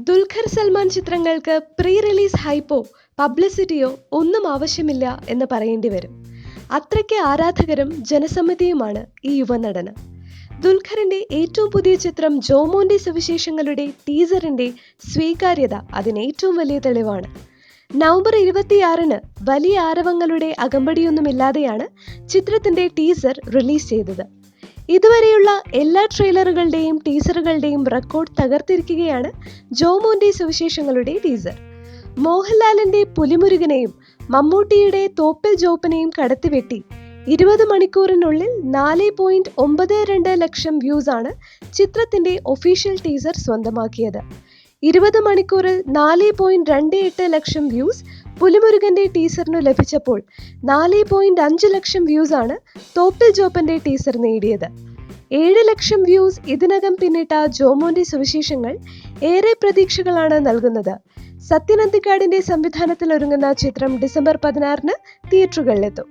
ദുൽഖർ സൽമാൻ ചിത്രങ്ങൾക്ക് pre release hypo പബ്ലിസിറ്റിയോ ഒന്നും ആവശ്യമില്ല എന്ന് പറയേണ്ടി വരും. അത്രയ്ക്ക് ആരാധകരും ജനസമ്മതിയുമാണ് ഈ യുവനടന്. ദുൽഖറിന്റെ ഏറ്റവും പുതിയ ചിത്രം ജോമോന്റെ സുവിശേഷങ്ങളുടെ ടീസറിന്റെ സ്വീകാര്യത അതിന് ഏറ്റവും വലിയ തെളിവാണ്. നവംബർ 26-ന് വലിയ ആരവങ്ങളുടെ അകമ്പടിയൊന്നുമില്ലാതെയാണ് ചിത്രത്തിന്റെ ടീസർ റിലീസ് ചെയ്തത്. ഇതുവരെയുള്ള എല്ലാ ട്രെയിലറുകളുടെയും ടീസറുകളുടെയും റെക്കോർഡ് തകർത്തിരിക്കുകയാണ് ജോമോന്റെ സുവിശേഷങ്ങളുടെ ടീസർ. മോഹൻലാലിന്റെ പുലിമുരുകനെയും മമ്മൂട്ടിയുടെ തോപ്പിൽ ജോപ്പനെയും കടത്തിവെട്ടി 20 മണിക്കൂറിനുള്ളിൽ 4.92 ലക്ഷം വ്യൂസ് ആണ് ചിത്രത്തിന്റെ ഒഫീഷ്യൽ ടീസർ സ്വന്തമാക്കിയത്. 20 മണിക്കൂറിൽ 4.28 ലക്ഷം വ്യൂസ് പുലിമുരുകന്റെ ടീസറിനു ലഭിച്ചപ്പോൾ 4.5 ലക്ഷം വ്യൂസ് ആണ് തോപ്പിൽ ജോപ്പന്റെ ടീസർ നേടിയത്. 7 ലക്ഷം വ്യൂസ് ഇതിനകം പിന്നിട്ട ജോമോന്റെ സുവിശേഷങ്ങൾ ഏറെ പ്രതീക്ഷകളാണ് നൽകുന്നത്. സത്യൻ അന്തിക്കാടിന്റെ സംവിധാനത്തിൽ ഒരുങ്ങുന്ന ചിത്രം ഡിസംബർ 16-ന് തിയേറ്ററുകളിലെത്തും.